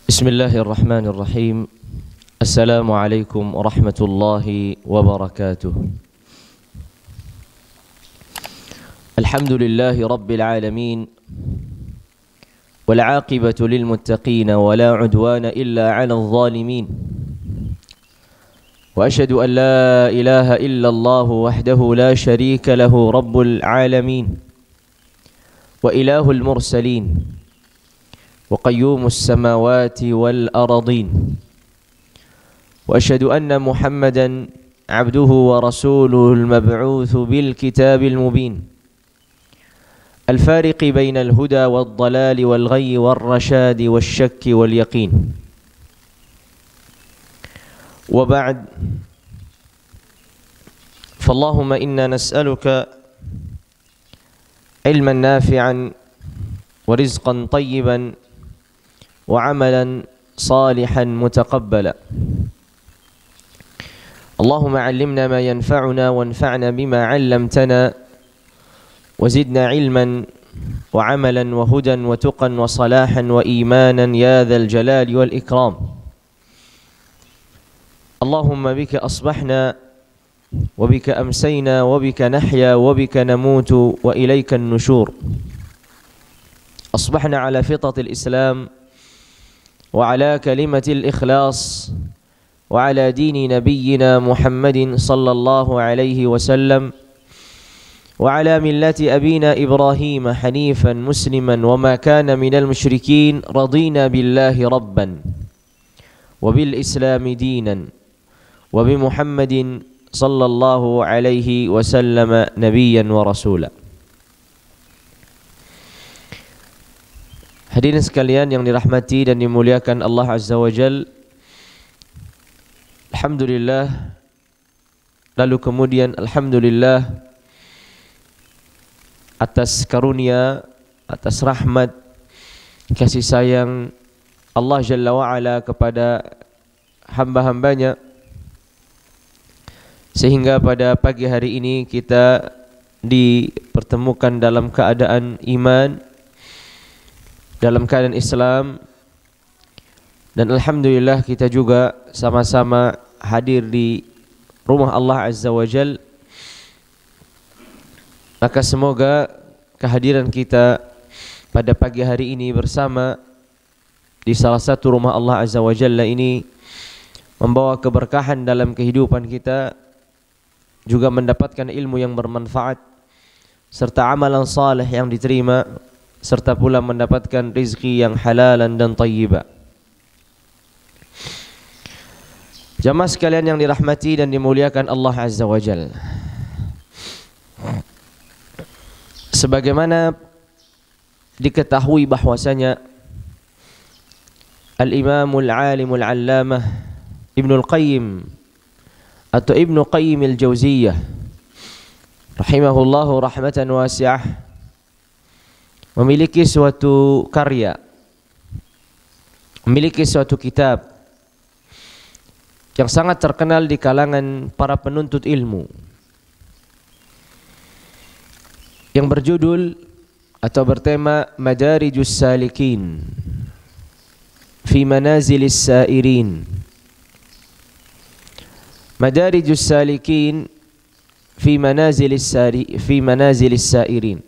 Bismillahirrahmanirrahim. Assalamualaikum warahmatullahi wabarakatuh. Alhamdulillahi rabbil alamin. Wal 'aqibatu lil muttaqin wa la 'udwana illa 'alal zalimin. Wa asyhadu an la ilaha illallah wahdahu la syarika lahu rabbul alamin. Wa ilahul mursalin. وقيوم السماوات والأرضين وأشهد أن محمدا عبده ورسوله المبعوث بالكتاب المبين الفارق بين الهدى والضلال والغي والرشاد والشك واليقين وبعد فاللهم إنا نسألك علما نافعا ورزقا طيبا وعملا صالحا متقبلا اللهم علمنا ما ينفعنا وانفعنا بما علمتنا وزدنا علما وعملا وهدى وتقا وصلاحا وإيمانا يا ذا الجلال والإكرام اللهم بك أصبحنا وبك أمسينا وبك نحيا وبك نموت وإليك النشور أصبحنا على فطرة الإسلام وعلى كلمة الإخلاص وعلى دين نبينا محمد صلى الله عليه وسلم وعلى ملة أبينا إبراهيم حنيفا مسلما وما كان من المشركين رضينا بالله ربا وبالإسلام دينا وبمحمد صلى الله عليه وسلم نبيا ورسولا. Hadirin sekalian yang dirahmati dan dimuliakan Allah Azza wa Jal, alhamdulillah, lalu kemudian alhamdulillah atas karunia, atas rahmat, kasih sayang Allah Jalla wa'ala kepada hamba-hambanya, sehingga pada pagi hari ini kita dipertemukan dalam keadaan iman, dalam keadaan Islam, dan alhamdulillah kita juga sama-sama hadir di rumah Allah Azza wa Jal. Maka semoga kehadiran kita pada pagi hari ini bersama di salah satu rumah Allah Azza wa Jalla ini membawa keberkahan dalam kehidupan kita, juga mendapatkan ilmu yang bermanfaat serta amalan saleh yang diterima, serta pula mendapatkan rizki yang halalan dan tayyiba. Jamaah sekalian yang dirahmati dan dimuliakan Allah Azza wa Jalla, sebagaimana diketahui bahwasanya Al-Imamul Alimul Allamah Ibnul Qayyim atau Ibnu Qayyim Al-Jauziyah rahimahullahu rahmatan wasi'ah memiliki suatu karya, memiliki suatu kitab yang sangat terkenal di kalangan para penuntut ilmu, yang berjudul atau bertema Madarijus Salikin fi Manazilis Sairin. Madarijus Salikin fi Manazilis Sairin.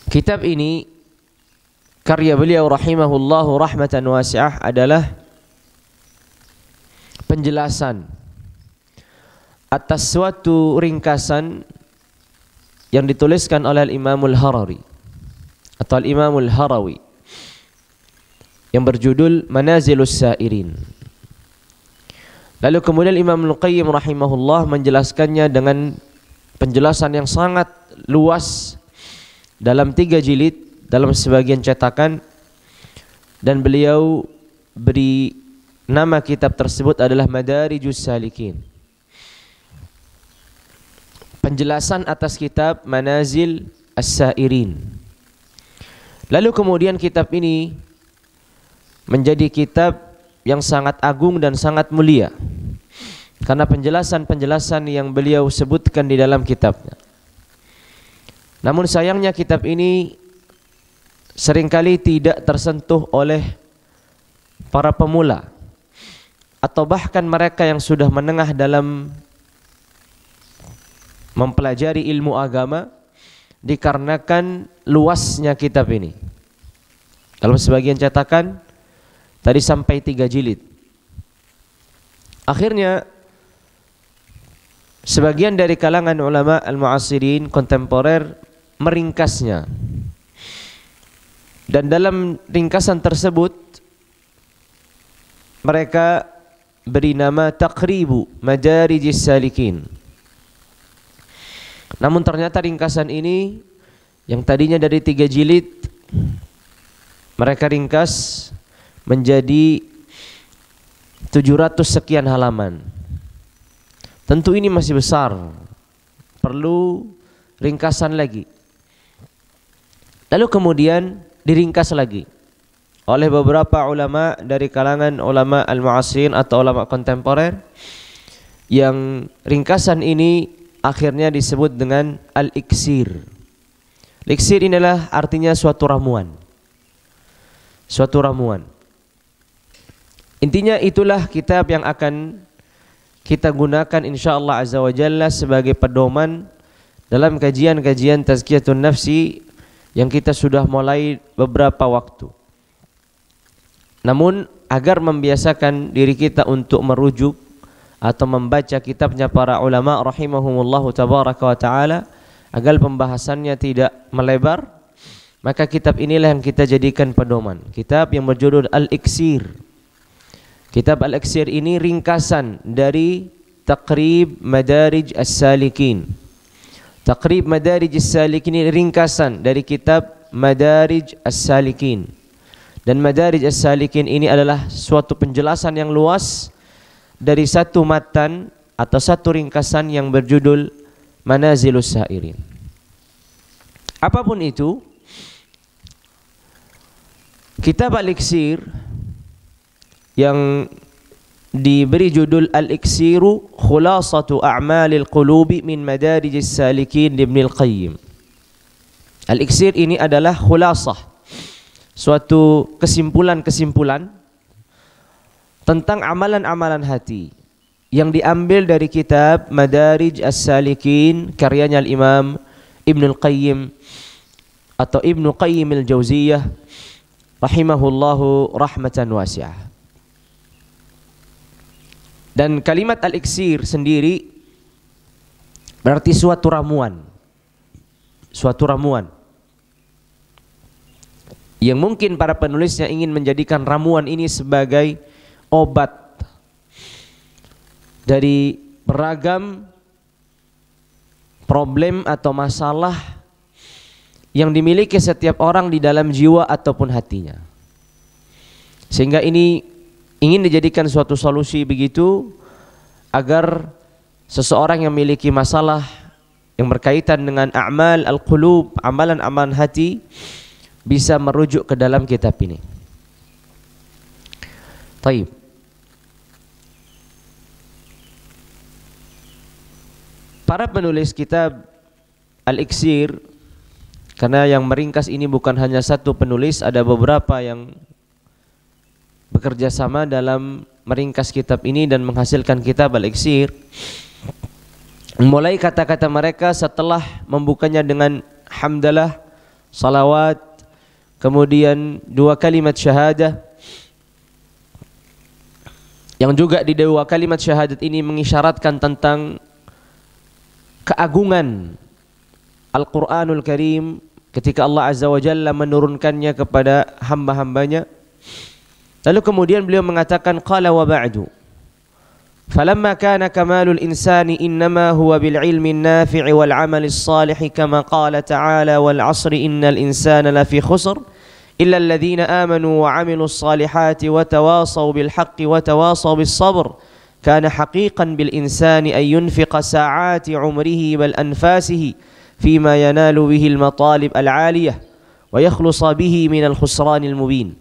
Kitab ini karya beliau rahimahullahu rahmatan wasi'ah adalah penjelasan atas suatu ringkasan yang dituliskan oleh Al-Imamul Harari atau Al-Imamul Harawi yang berjudul Manazilus Sairin. Lalu kemudian Imamul Qayyim rahimahullah menjelaskannya dengan penjelasan yang sangat luas dalam 3 jilid, dalam sebagian cetakan, dan beliau beri nama kitab tersebut adalah Madarijus Salikin. Penjelasan atas kitab Manazil As-Sairin. Lalu kemudian kitab ini menjadi kitab yang sangat agung dan sangat mulia karena penjelasan-penjelasan yang beliau sebutkan di dalam kitabnya. Namun sayangnya kitab ini seringkali tidak tersentuh oleh para pemula atau bahkan mereka yang sudah menengah dalam mempelajari ilmu agama, dikarenakan luasnya kitab ini. Dalam sebagian cetakan tadi sampai 3 jilid. Akhirnya sebagian dari kalangan ulama al-mu'asirin kontemporer meringkasnya. Dan dalam ringkasan tersebut mereka beri nama Taqribu Madarijis Salikin. Namun ternyata ringkasan ini yang tadinya dari 3 jilid mereka ringkas menjadi 700 sekian halaman. Tentu ini masih besar, perlu ringkasan lagi. Lalu kemudian diringkas lagi oleh beberapa ulama dari kalangan ulama al-mu'asirin atau ulama kontemporer, yang ringkasan ini akhirnya disebut dengan al-iksir. Iksir inilah artinya suatu ramuan. Suatu ramuan. Intinya itulah kitab yang akan kita gunakan insyaallah azza wa jalla sebagai pedoman dalam kajian-kajian tazkiyatun nafsi yang kita sudah mulai beberapa waktu. Namun agar membiasakan diri kita untuk merujuk atau membaca kitabnya para ulama rahimahumullahu tabaraka wa taala, agar pembahasannya tidak melebar, maka kitab inilah yang kita jadikan pedoman. Kitab yang berjudul Al-Iksir. Kitab Al-Iksir ini ringkasan dari Taqrib Madarij As-Salikin. Taqrib Madarij As-Salikin ini ringkasan dari kitab Madarij As-Salikin. Dan Madarij As-Salikin ini adalah suatu penjelasan yang luas dari satu matan atau satu ringkasan yang berjudul Manazilus Sairin. Apapun itu, kitab Al-Iksir yang diberi judul Al-Iksiru Khulasatu A'malil Qulubi min Madarijis Salikin Ibnul Qayyim. Al-Iksir ini adalah khulasah, suatu kesimpulan-kesimpulan tentang amalan-amalan hati yang diambil dari kitab Madarij As-Salikin karyanya Al-Imam Ibnul Qayyim atau Ibnu Qayyim Al-Jauziyah rahimahullahu rahmatan wasi'ah. Dan kalimat al-iksir sendiri berarti suatu ramuan. Suatu ramuan yang mungkin para penulisnya ingin menjadikan ramuan ini sebagai obat dari beragam problem atau masalah yang dimiliki setiap orang di dalam jiwa ataupun hatinya. Sehingga ini ingin dijadikan suatu solusi begitu agar seseorang yang memiliki masalah yang berkaitan dengan a'mal al-qulub, amalan-amalan hati, bisa merujuk ke dalam kitab ini. Taib. Para penulis kitab Al-Iksir, karena yang meringkas ini bukan hanya satu penulis, ada beberapa yang bekerja sama dalam meringkas kitab ini dan menghasilkan kitab Al-Iksir. Mulai kata-kata mereka setelah membukanya dengan hamdalah, salawat, kemudian 2 kalimat syahadah, yang juga di 2 kalimat syahadat ini mengisyaratkan tentang keagungan Al-Quranul Karim ketika Allah Azza wa Jalla menurunkannya kepada hamba-hambanya. Lalu kemudian beliau mengatakan qala wa ba'du falamma kana kamalul insani innama huwa bil ilmi an-nafi'i wal 'amalis salih kama qala ta'ala wal 'asri innal insana lafi khusr illa alladhina amanu wa 'amilus salihati wa tawasaw bil haqqi wa tawasaw bis sabr kana haqiqan bil insani ay yunfiqa sa'ati 'umrihi bal anfasihi fima yanalu bihi al matalib al 'aliyah wa yakhlusa bihi min al khusran al mubin.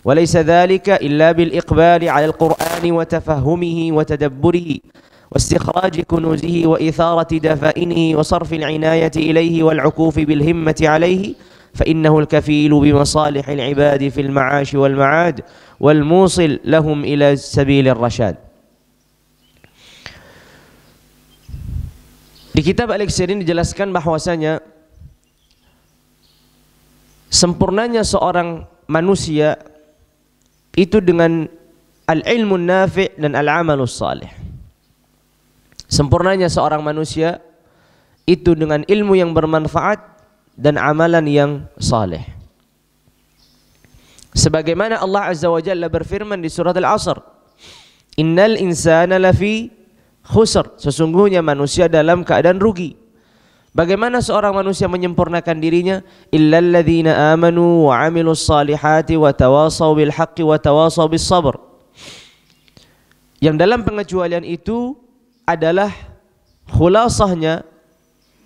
وليس ذلك إلا بالإقبال على القرآن وتفهمه وتدبره واستخراج كنوزه وإثارة دفائنه وصرف العناية إليه والعكوف بالهمة عليه فإنه الكفيل بمصالح العباد في المعاش والمعاد والموصل لهم إلى سبيل الرشاد. Di kitab Al-Iksir ini dijelaskan bahwasanya sempurnanya seorang manusia itu dengan al-ilmu nafi' dan al-amalus salih. Sempurnanya seorang manusia itu dengan ilmu yang bermanfaat dan amalan yang saleh. Sebagaimana Allah Azza wa Jalla berfirman di surat Al-Asr, "Innal insana lafi khusr." Sesungguhnya manusia dalam keadaan rugi. Bagaimana seorang manusia menyempurnakan dirinya? Illal ladzina amanu wa 'amilus salihati wa tawasaw bil haqqi wa tawasaw bis sabr. Yang dalam pengecualian itu adalah khulasahnya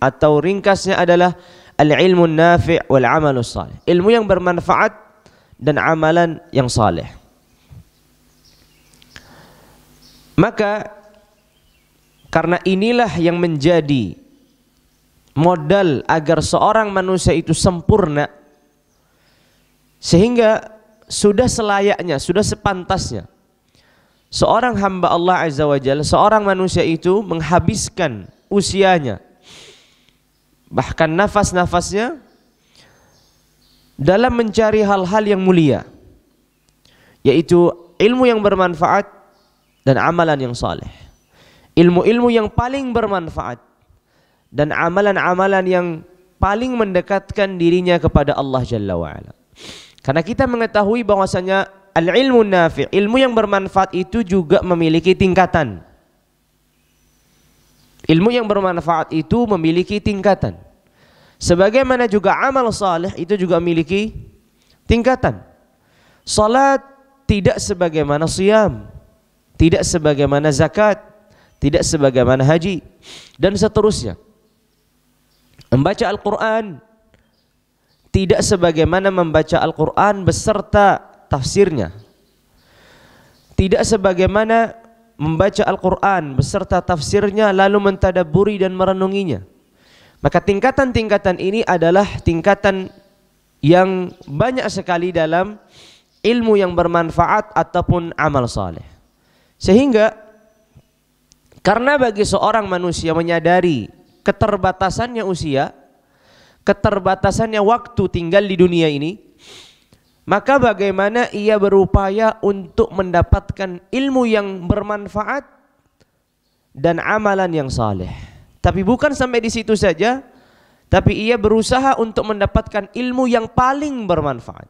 atau ringkasnya adalah al-ilmu nafi' wal 'amalus salih. Ilmu yang bermanfaat dan amalan yang saleh. Maka karena inilah yang menjadi modal agar seorang manusia itu sempurna, sehingga sudah selayaknya, sudah sepantasnya seorang hamba Allah Azza wa Jalla, seorang manusia itu menghabiskan usianya, bahkan nafas-nafasnya dalam mencari hal-hal yang mulia, yaitu ilmu yang bermanfaat dan amalan yang saleh. Ilmu-ilmu yang paling bermanfaat dan amalan-amalan yang paling mendekatkan dirinya kepada Allah Jalla wa'ala. Karena kita mengetahui bahwasanya al-ilmu nafi', ilmu yang bermanfaat itu juga memiliki tingkatan. Ilmu yang bermanfaat itu memiliki tingkatan. Sebagaimana juga amal saleh itu juga memiliki tingkatan. Salat tidak sebagaimana siyam, tidak sebagaimana zakat, tidak sebagaimana haji, dan seterusnya. Membaca Al-Quran tidak sebagaimana membaca Al-Quran beserta tafsirnya. Tidak sebagaimana membaca Al-Quran beserta tafsirnya lalu mentadabburi dan merenunginya. Maka tingkatan-tingkatan ini adalah tingkatan yang banyak sekali dalam ilmu yang bermanfaat ataupun amal saleh. Sehingga karena bagi seorang manusia menyadari keterbatasannya usia, keterbatasannya waktu tinggal di dunia ini, maka bagaimana ia berupaya untuk mendapatkan ilmu yang bermanfaat dan amalan yang saleh. Tapi bukan sampai di situ saja, tapi ia berusaha untuk mendapatkan ilmu yang paling bermanfaat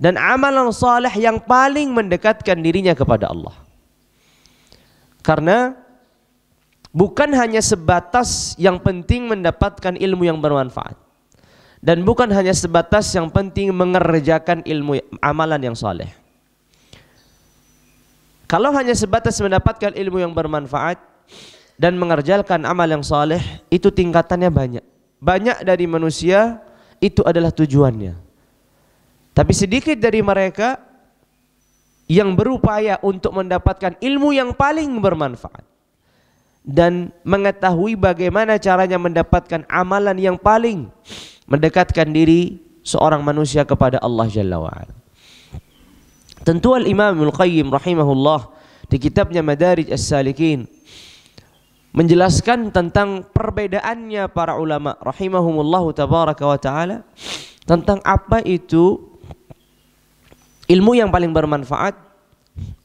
dan amalan saleh yang paling mendekatkan dirinya kepada Allah. Karena bukan hanya sebatas yang penting mendapatkan ilmu yang bermanfaat, dan bukan hanya sebatas yang penting mengerjakan ilmu amalan yang saleh. Kalau hanya sebatas mendapatkan ilmu yang bermanfaat dan mengerjakan amal yang saleh, itu tingkatannya banyak. Banyak dari manusia itu adalah tujuannya. Tapi sedikit dari mereka yang berupaya untuk mendapatkan ilmu yang paling bermanfaat dan mengetahui bagaimana caranya mendapatkan amalan yang paling mendekatkan diri seorang manusia kepada Allah Jalla wa'ala. Tentu Al-Imam Al-Qayyim rahimahullah di kitabnya Madarij As-Salikin menjelaskan tentang perbedaannya para ulama rahimahumullahu tabaraka wa ta'ala tentang apa itu ilmu yang paling bermanfaat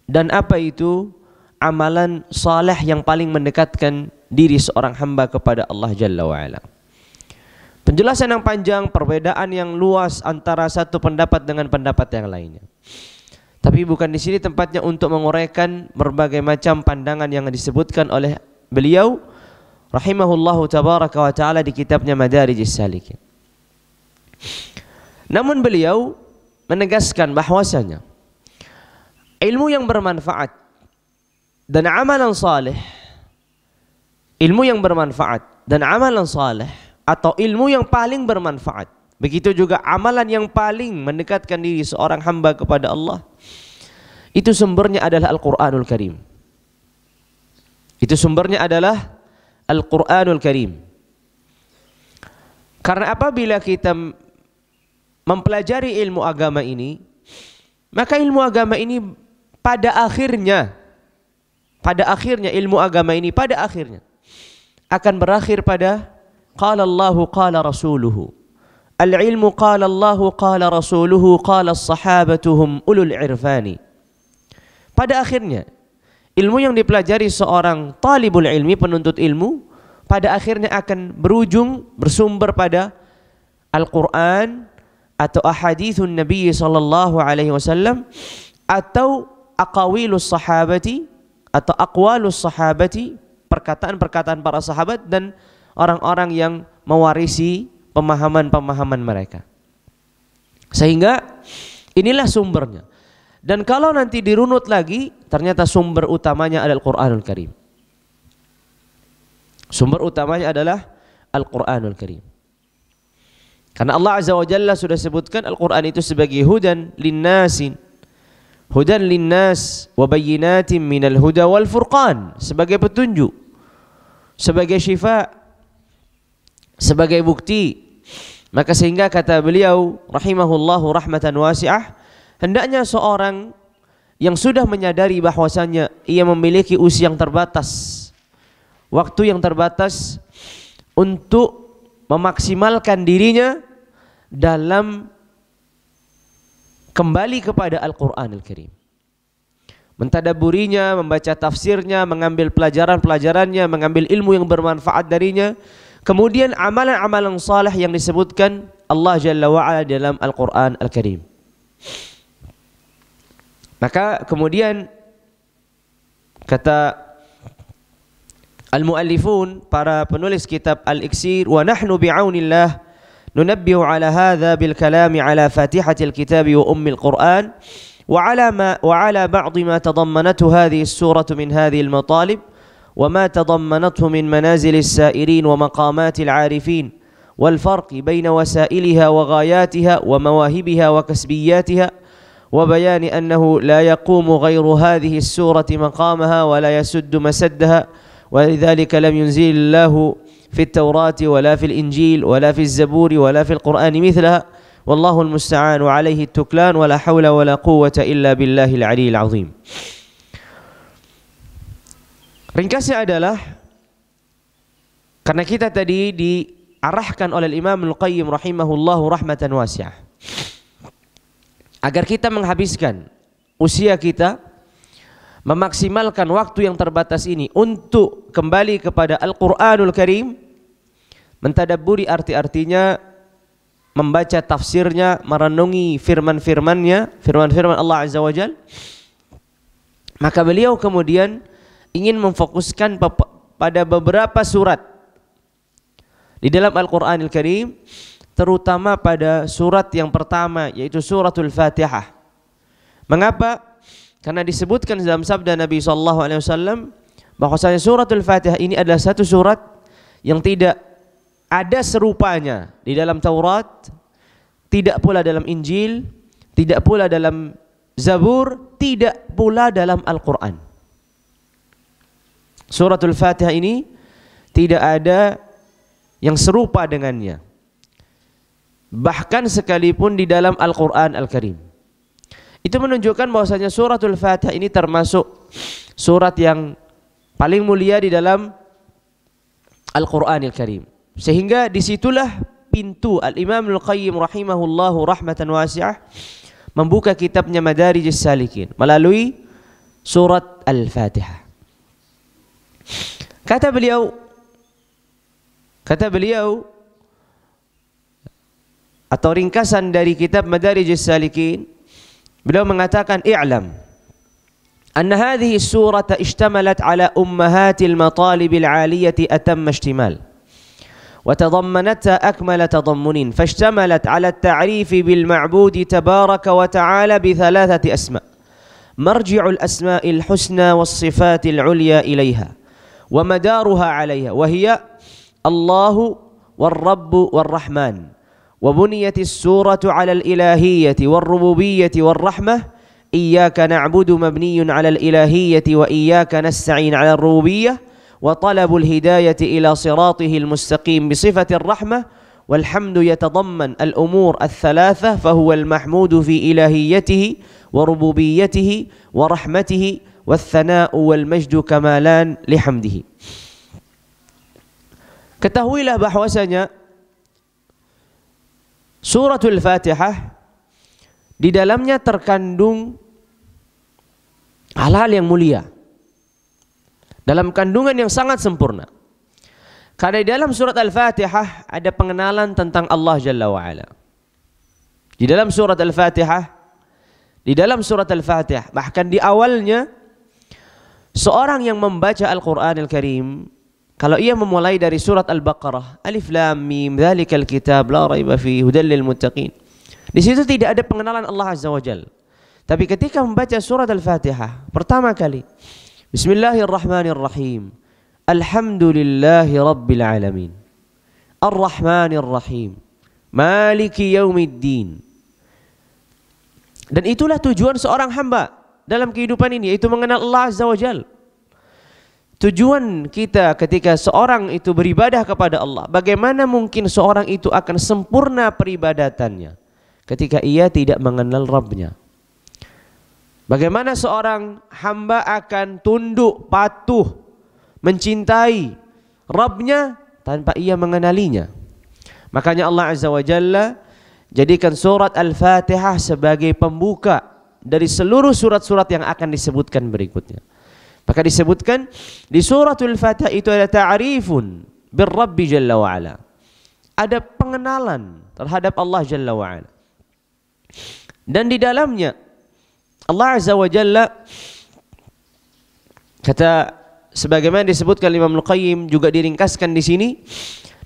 dan apa itu amalan saleh yang paling mendekatkan diri seorang hamba kepada Allah Jalla wa'ala. Penjelasan yang panjang, perbedaan yang luas antara satu pendapat dengan pendapat yang lainnya. Tapi bukan di sini tempatnya untuk menguraikan berbagai macam pandangan yang disebutkan oleh beliau rahimahullahu tabaraka wa ta'ala di kitabnya Madarijis Salikin. Namun beliau menegaskan bahwasanya ilmu yang bermanfaat dan amalan saleh, ilmu yang bermanfaat dan amalan saleh atau ilmu yang paling bermanfaat, begitu juga amalan yang paling mendekatkan diri seorang hamba kepada Allah, itu sumbernya adalah Al-Quranul Karim. Itu sumbernya adalah Al-Quranul Karim. Karena apabila kita mempelajari ilmu agama ini, maka ilmu agama ini pada akhirnya ilmu agama ini pada akhirnya akan berakhir pada qala Allahu qala rasuluhu. Al-ilmu qala Allahu qala rasuluhu qala as-sahabatu hum ulul irfani. Pada akhirnya ilmu yang dipelajari seorang talibul ilmi, penuntut ilmu, pada akhirnya akan bersumber pada Al-Quran atau ahadithun Nabi sallallahu alaihi wasallam atau aqawilus sahabati atau aqwalus sahabati, perkataan-perkataan para sahabat dan orang-orang yang mewarisi pemahaman-pemahaman mereka. Sehingga inilah sumbernya. Dan kalau nanti dirunut lagi, ternyata sumber utamanya adalah Al-Quranul Karim. Sumber utamanya adalah Al-Quranul Karim. Karena Allah Azza wa Jalla sudah sebutkan Al-Quran itu sebagai hudan linnasin, hudan linnas wa bayyinatin minal huda wal furqan, sebagai petunjuk, sebagai syifa, sebagai bukti. Maka sehingga kata beliau rahimahullahu rahmatan wasi'ah, hendaknya seorang yang sudah menyadari bahwasannya ia memiliki usia yang terbatas, waktu yang terbatas untuk memaksimalkan dirinya dalam kembali kepada Al-Quranul Karim, mentadaburinya, membaca tafsirnya, mengambil pelajaran-pelajarannya, mengambil ilmu yang bermanfaat darinya, kemudian amalan-amalan saleh yang disebutkan Allah Jalla wa'ala dalam Al-Quran Al-Karim. Maka kemudian kata al-muallifun, para penulis kitab Al-Iksir, wa nahnu bi'aunillah nunabbihu ala hadha bil kalami ala fatihatil kitabi wa ummil Qur'an wa ala ba'd ma tadammanathu hadhihi as-suratu min hadhihi al-matalib wa ma tadammanathu min manazil as-sa'irin wa maqamatil 'arifin wal farq baina wasailiha wa ghayatiha wa mawahibiha wa kasbiyatiha wa bayani annahu la yaqumu ghayru hadhihi as-surati maqamaha wa la yasuddu masaddaha. ولذلك لم ينزل الله في التوراة ولا في الإنجيل ولا في الزبور ولا في القرآن مثلها والله المستعان وعليه التكلان ولا حول ولا قوة إلا بالله العلي العظيم. Ringkasnya adalah karena kita tadi diarahkan oleh Imam Al-Qayyim rahimahullahu rahmatan wasi'ah agar kita menghabiskan usia kita, memaksimalkan waktu yang terbatas ini untuk kembali kepada Al-Quranul Karim, mentadabburi arti-artinya, membaca tafsirnya, merenungi firman-firman Allah Azza wa Jalla. Maka beliau kemudian ingin memfokuskan pada beberapa surat di dalam Al-Quranul Karim, terutama pada surat yang pertama, yaitu suratul Fatihah. Mengapa? Karena disebutkan dalam sabda Nabi SAW bahwasanya suratul Fatihah ini adalah satu surat yang tidak ada serupanya di dalam Taurat, tidak pula dalam Injil, tidak pula dalam Zabur, tidak pula dalam Al-Quran. Suratul Fatihah ini tidak ada yang serupa dengannya, bahkan sekalipun di dalam Al-Quran Al-Karim. Itu menunjukkan bahwasanya suratul Fatihah ini termasuk surat yang paling mulia di dalam Al-Quranil Karim. Sehingga disitulah pintu Al-Imam Al-Qayyim rahimahullahu rahmatan wasi'ah membuka kitabnya Madarijus Salikin melalui surat Al-Fatihah. Kata beliau atau ringkasan dari kitab Madarijus Salikin, beliau mengatakan, i'lam anna hadhihi surata ishtamalat ala ummahatil matalibil aliyati atamma ishtimal wa tadammanatha akmala tadammunin fashtamalat ala at-ta'rifi bil ma'budi tabaraka wa ta'ala bi thalathati asma' marji'ul asma'il husna was sifatil ulya ilayha wa madaruha 'alayha wa hiya Allahu war Rabbu war Rahman. وبنيت السورة على الإلهية والربوبية والرحمة إياك نعبد مبني على الإلهية وإياك نستعين على الربوبية وطلب الهداية إلى صراطه المستقيم بصفة الرحمة والحمد يتضمن الأمور الثلاثة فهو المحمود في إلهيته وربوبيته ورحمته والثناء والمجد كمالان لحمده. Ketahuilah bahwasanya Suratul Fatihah di dalamnya terkandung hal-hal yang mulia, dalam kandungan yang sangat sempurna. Karena di dalam surat Al-Fatihah ada pengenalan tentang Allah Jalla wa'ala. Di dalam surat Al-Fatihah, bahkan di awalnya, seorang yang membaca Al-Quran Al-Karim, kalau ia memulai dari surat Al-Baqarah, Alif Lam Mim, Dzalikal Kitab la raiba fihi hudal lil muttaqin. Di situ tidak ada pengenalan Allah Azza wa Jalla. Tapi ketika membaca surat Al-Fatihah pertama kali, Bismillahirrahmanirrahim. Alhamdulillahi Rabbil Alamin. Ar-Rahmanir-Rahim. Maliki Yaumiddin. Dan itulah tujuan seorang hamba dalam kehidupan ini, yaitu mengenal Allah Azza wa Jalla. Tujuan kita ketika seorang itu beribadah kepada Allah, bagaimana mungkin seorang itu akan sempurna peribadatannya ketika ia tidak mengenal Rabbnya? Bagaimana seorang hamba akan tunduk, patuh, mencintai Rabbnya tanpa ia mengenalinya? Makanya Allah Azza wa Jalla jadikan surat Al-Fatihah sebagai pembuka dari seluruh surat-surat yang akan disebutkan berikutnya. Maka disebutkan di suratul Fatihah itu ada ta'rifun birrabbi Jalla wa'ala. Ada pengenalan terhadap Allah Jalla wa'ala. Dan di dalamnya Allah Azza wa Jalla, kata sebagaimana disebutkan Imam Al-Qayyim, juga diringkaskan di sini,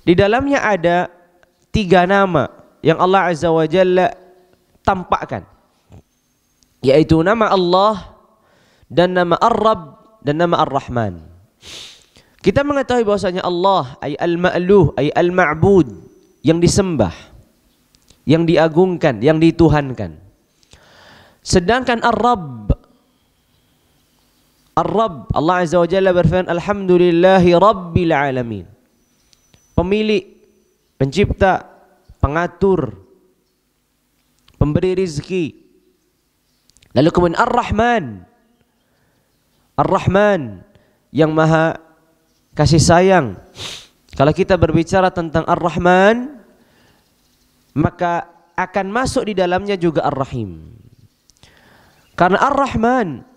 di dalamnya ada 3 nama yang Allah Azza wa Jalla tampakkan, yaitu nama Allah dan nama Ar-Rabb dan nama Ar-Rahman. Kita mengetahui bahwasanya Allah ay al-ma'luh, ay al-ma'bud, yang disembah, yang diagungkan, yang dituhankan. Sedangkan Ar-Rabb, Allah Azza wa Jalla berfirman, Alhamdulillahi Rabbil Alamin. Pemilik, pencipta, pengatur, pemberi rizki. Lalu kemudian Ar-Rahman yang maha kasih sayang. Kalau kita berbicara tentang Ar-Rahman, maka akan masuk di dalamnya juga Ar-Rahim. Karena Ar-Rahman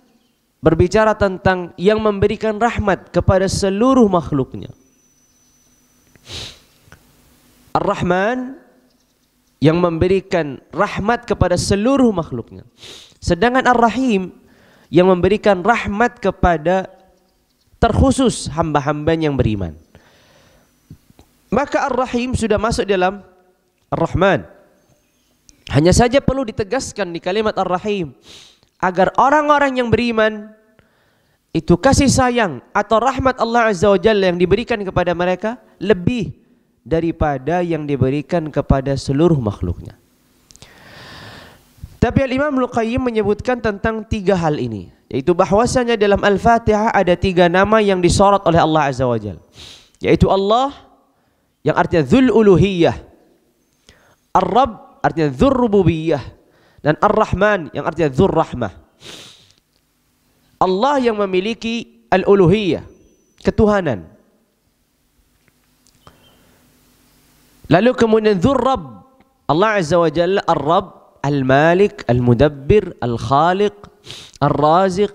berbicara tentang yang memberikan rahmat kepada seluruh makhluknya. Ar-Rahman yang memberikan rahmat kepada seluruh makhluknya. Sedangkan Ar-Rahim yang memberikan rahmat kepada terkhusus hamba-hamba yang beriman. Maka Ar-Rahim sudah masuk dalam Ar-Rahman. Hanya saja perlu ditegaskan di kalimat Ar-Rahim agar orang-orang yang beriman itu kasih sayang atau rahmat Allah Azza wa Jalla yang diberikan kepada mereka lebih daripada yang diberikan kepada seluruh makhluknya. Tapi Al-Imam Al-Qayyim menyebutkan tentang 3 hal ini, yaitu bahwasanya dalam Al-Fatihah ada 3 nama yang disorot oleh Allah Azza wa Jalla, yaitu Allah yang artinya Dzul Uluhiyah, Ar-Rabb artinya Dzur Rububiyah, dan Ar-Rahman yang artinya Dzur Rahmah. Allah yang memiliki Al-Uluhiyah, ketuhanan. Lalu kemudian Dzur Rabb, Allah Azza wa Jalla Ar-Rabb, Al-Malik, Al-Mudabbir, Al-Khaliq, Ar-Raziq,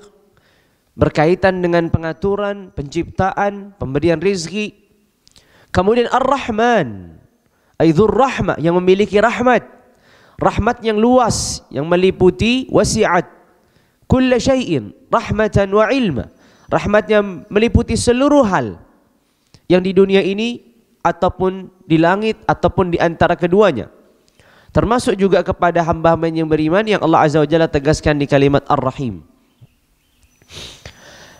berkaitan dengan pengaturan, penciptaan, pemberian rizki. Kemudian Ar-Rahman, Dzur Rahmah, yang memiliki rahmat, rahmat yang luas, yang meliputi wasi'at kulla syai'in rahmatan wa ilma, rahmatnya meliputi seluruh hal yang di dunia ini ataupun di langit ataupun di antara keduanya, termasuk juga kepada hamba-hamba yang beriman yang Allah Azza wa Jalla tegaskan di kalimat Ar-Rahim.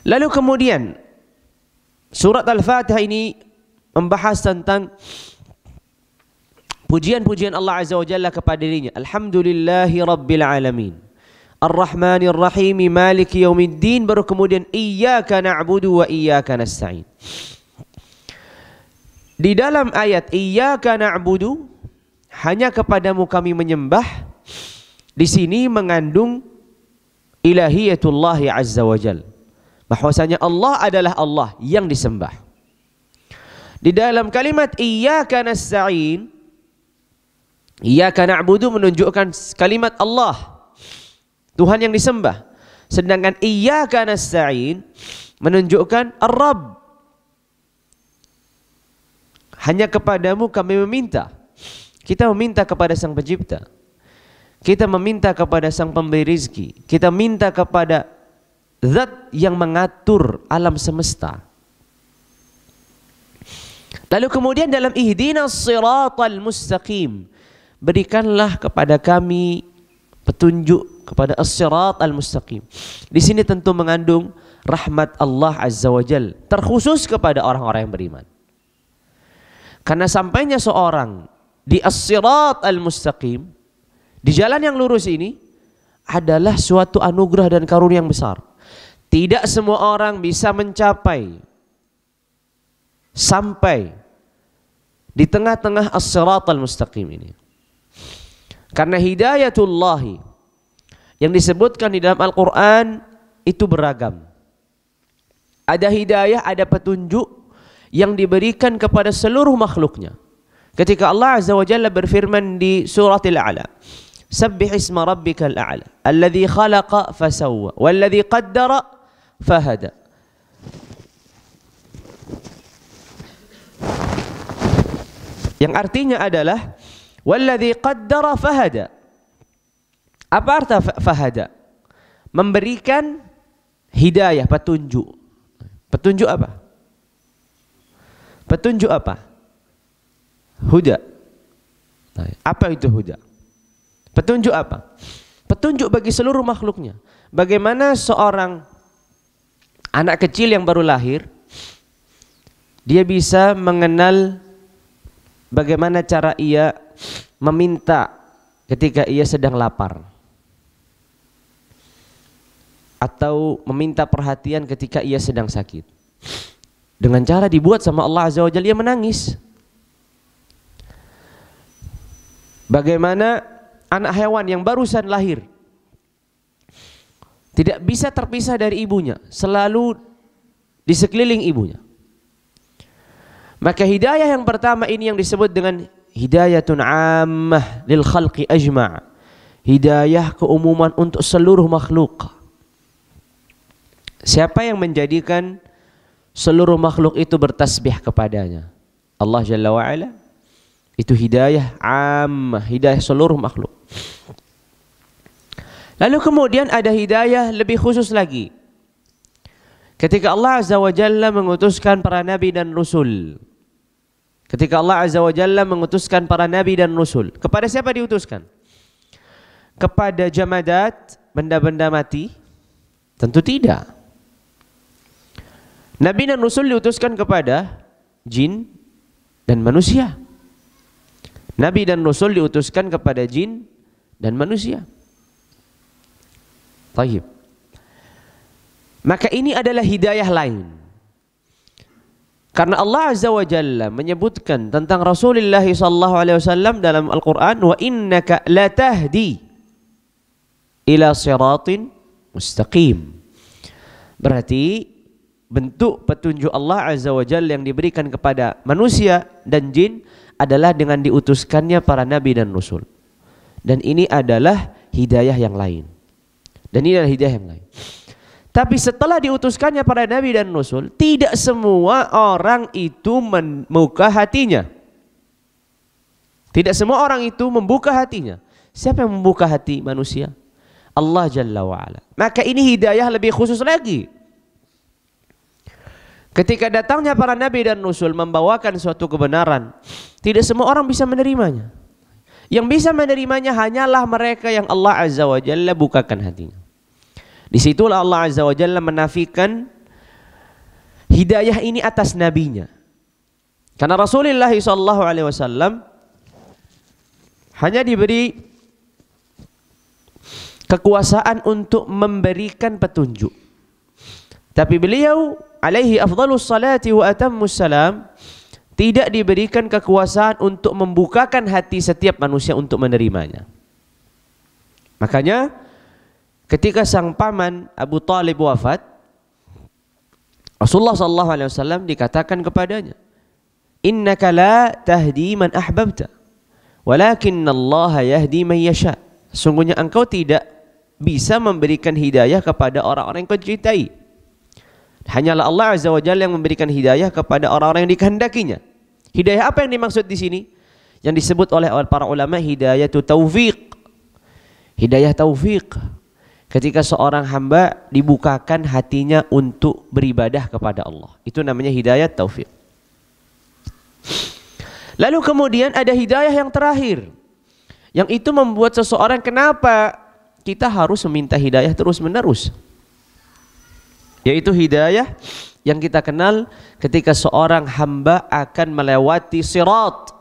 Lalu kemudian surat Al-Fatihah ini membahas tentang pujian-pujian Allah Azza wa Jalla kepada dirinya. Alhamdulillahi Rabbil Alamin, Ar-Rahmanir Rahim, Maliki Yaumiddin, baru kemudian Iyyaka na'budu wa iyyaka nasta'in. Di dalam ayat iyyaka na'budu, hanya kepadamu kami menyembah, di sini mengandung ilahiyatullah azza wa jal, bahwasanya Allah adalah Allah yang disembah. Di dalam kalimat iyyaka nasta'in, iyyaka na'budu menunjukkan kalimat Allah, Tuhan yang disembah. Sedangkan iyyaka nasta'in menunjukkan Ar-Rabb, hanya kepadamu kami meminta. Kita meminta kepada Sang Pencipta, kita meminta kepada Sang Pemberi rizki, kita minta kepada Zat yang mengatur alam semesta. Lalu kemudian dalam ihdinas siratal mustaqim, berikanlah kepada kami petunjuk kepada as-siratal mustaqim. Di sini tentu mengandung rahmat Allah azza wa jal, terkhusus kepada orang-orang yang beriman. Karena sampainya seorang di as-sirat al-mustaqim, di jalan yang lurus ini, adalah suatu anugerah dan karunia yang besar. Tidak semua orang bisa mencapai sampai di tengah-tengah as-sirat al-mustaqim ini. Karena hidayatullahi yang disebutkan di dalam Al-Quran itu beragam. Ada hidayah, ada petunjuk yang diberikan kepada seluruh makhluknya. Ketika Allah Azza wa Jalla berfirman di surat Al-A'la, Sabbih isma rabbikal a'la, alladhi khalaqa fasawwa, walladhi qaddara fahada. Yang artinya adalah, walladhi qaddara fahada. Apa arti fahada? Memberikan hidayah, petunjuk. Petunjuk apa? Petunjuk apa? Huda. Apa itu huda? Petunjuk apa? Petunjuk bagi seluruh makhluknya. Bagaimana seorang anak kecil yang baru lahir, dia bisa mengenal bagaimana cara ia meminta ketika ia sedang lapar, atau meminta perhatian ketika ia sedang sakit. Dengan cara dibuat sama Allah Azza wa Jalla, ia menangis. Bagaimana anak hewan yang barusan lahir tidak bisa terpisah dari ibunya, selalu di sekeliling ibunya. Maka hidayah yang pertama ini yang disebut dengan hidayatun ammah lil khalqi ajma', hidayah keumuman untuk seluruh makhluk. Siapa yang menjadikan seluruh makhluk itu bertasbih kepadanya? Allah Jalla wa'ala. Itu hidayah ammah, hidayah seluruh makhluk. Lalu kemudian ada hidayah lebih khusus lagi. Ketika Allah Azza wa Jalla mengutuskan para nabi dan rasul. Ketika Allah Azza wa Jalla mengutuskan para nabi dan rasul, kepada siapa diutuskan? Kepada jamadat, benda-benda mati? Tentu tidak. Nabi dan Rasul diutuskan kepada jin dan manusia. Nabi dan Rasul diutuskan kepada jin dan manusia. Baik. Maka ini adalah hidayah lain. Karena Allah Azza wa Jalla menyebutkan tentang Rasulullah SAW dalam Al-Quran, wa innaka latahdi ila siratin mustaqim. Berarti bentuk petunjuk Allah Azza wa Jalla yang diberikan kepada manusia dan jin adalah dengan diutuskannya para nabi dan rasul. Dan ini adalah hidayah yang lain. Dan ini adalah hidayah yang lain. Tapi setelah diutuskannya para nabi dan rasul, tidak semua orang itu membuka hatinya. Tidak semua orang itu membuka hatinya. Siapa yang membuka hati manusia? Allah Jalla wa'ala. Maka ini hidayah lebih khusus lagi. Ketika datangnya para nabi dan rasul membawakan suatu kebenaran, tidak semua orang bisa menerimanya. Yang bisa menerimanya hanyalah mereka yang Allah Azza wa Jalla bukakan hatinya. Disitulah Allah Azza wa Jalla menafikan hidayah ini atas nabinya. Karena Rasulullah SAW hanya diberi kekuasaan untuk memberikan petunjuk. Tapi beliau alaihi afdhalus salati wa atammus salam tidak diberikan kekuasaan untuk membukakan hati setiap manusia untuk menerimanya. Makanya ketika sang paman Abu Talib wafat, Rasulullah SAW dikatakan kepadanya, innaka la tahdi man ahbabta, walakinnallaha yahdi man yasha. Sungguhnya engkau tidak bisa memberikan hidayah kepada orang-orang yang kau cintai. Hanyalah Allah Azza wa Jalla yang memberikan hidayah kepada orang-orang yang dikehendakinya. Hidayah apa yang dimaksud di sini? Yang disebut oleh para ulama hidayah taufiq. Hidayah taufiq. Ketika seorang hamba dibukakan hatinya untuk beribadah kepada Allah. Itu namanya hidayah taufiq. Lalu kemudian ada hidayah yang terakhir. Yang itu membuat seseorang, kenapa kita harus meminta hidayah terus-menerus? Yaitu hidayah yang kita kenal ketika seorang hamba akan melewati sirat.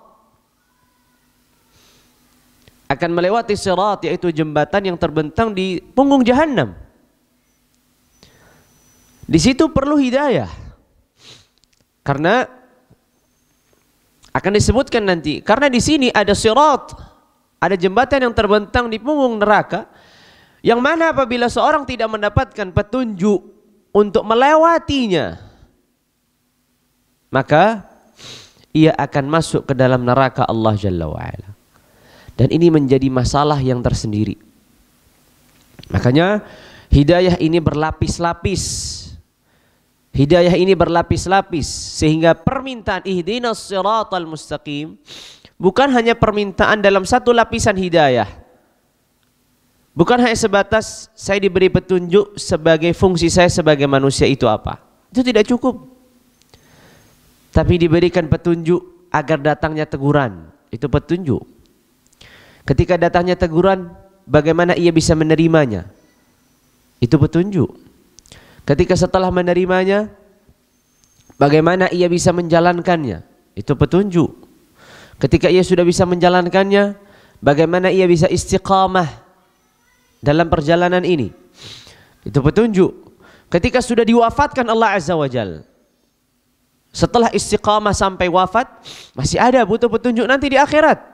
Akan melewati sirat, yaitu jembatan yang terbentang di punggung jahannam. Di situ perlu hidayah. Karena akan disebutkan nanti, karena di sini ada sirat, ada jembatan yang terbentang di punggung neraka, yang mana apabila seorang tidak mendapatkan petunjuk untuk melewatinya, maka ia akan masuk ke dalam neraka Allah Jalla wa'ala. Dan ini menjadi masalah yang tersendiri. Makanya hidayah ini berlapis-lapis. Hidayah ini berlapis-lapis, sehingga permintaan ihdinas siratal mustaqim bukan hanya permintaan dalam satu lapisan hidayah. Bukan hanya sebatas saya diberi petunjuk sebagai fungsi saya sebagai manusia itu apa. Itu tidak cukup. Tapi diberikan petunjuk agar datangnya teguran. Itu petunjuk. Ketika datangnya teguran, bagaimana ia bisa menerimanya? Itu petunjuk. Ketika setelah menerimanya, bagaimana ia bisa menjalankannya? Itu petunjuk. Ketika ia sudah bisa menjalankannya, bagaimana ia bisa istiqamah dalam perjalanan ini? Itu petunjuk. Ketika sudah diwafatkan Allah Azza wa Jalla, setelah istiqamah sampai wafat, masih ada butuh petunjuk nanti di akhirat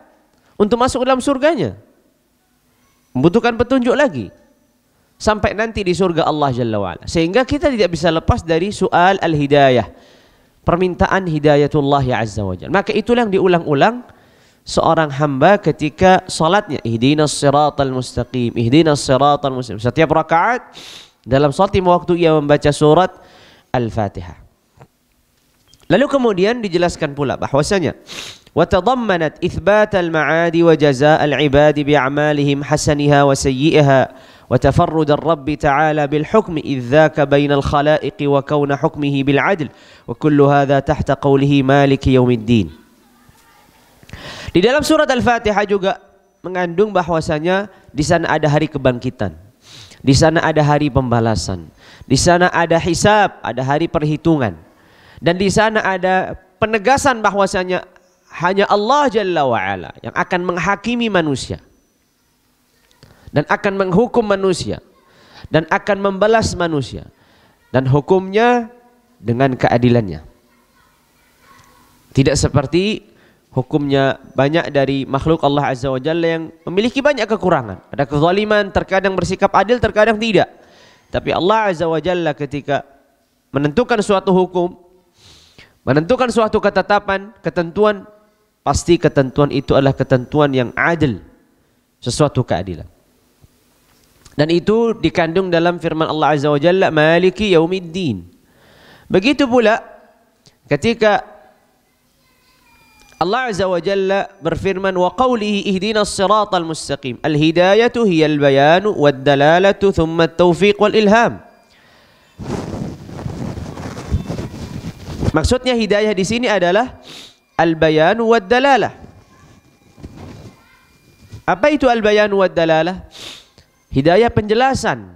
untuk masuk dalam surganya. Membutuhkan petunjuk lagi sampai nanti di surga Allah Jalla wa Ala. Sehingga kita tidak bisa lepas dari soal al-hidayah, permintaan hidayatullah ya Azza wa Jalla. Maka itulah yang diulang-ulang seorang hamba ketika salatnya, ihdinas siratal mustaqim, ihdinas siratal mustaqim. Setiap rakaat dalam salat lima waktu ia membaca surat Al-Fatihah. Lalu kemudian dijelaskan pula bahwasanya wa tadammanat itsbat al-ma'ad wa jazaa al-ibad bi'amalihim hasaniha wa sayyi'iha wa tafarrud ar-rabb ta'ala bil hukm idzaka bainal khalaiq wa kauna hukmihi bil 'adl wa kullu hadha tahta qawlihi maliki yaumiddin. Di dalam surat Al-Fatihah juga mengandung bahwasanya di sana ada hari kebangkitan. Di sana ada hari pembalasan. Di sana ada hisab, ada hari perhitungan. Dan di sana ada penegasan bahwasanya hanya Allah Jalla wa'ala yang akan menghakimi manusia. Dan akan menghukum manusia. Dan akan membalas manusia. Dan hukumnya dengan keadilannya. Tidak seperti hukumnya banyak dari makhluk Allah Azza wa Jalla yang memiliki banyak kekurangan. Ada kezaliman, terkadang bersikap adil, terkadang tidak. Tapi Allah Azza wa Jalla ketika menentukan suatu hukum, menentukan suatu ketetapan, ketentuan, pasti ketentuan itu adalah ketentuan yang adil, sesuatu keadilan. Dan itu dikandung dalam firman Allah Azza wa Jalla, Maliki yaumiddin. Begitu pula ketika Allah Azza wa Jalla berfirman wa qawlihi ihdinas siratal mustaqim. Al-hidayatu hiya al-bayanu wad-dalalatu thumma at-tawfiq wal-ilham. Maksudnya hidayah di sini adalah al-bayanu wad-dalalah. Apa itu al-bayanu wad-dalalah? Hidayah penjelasan.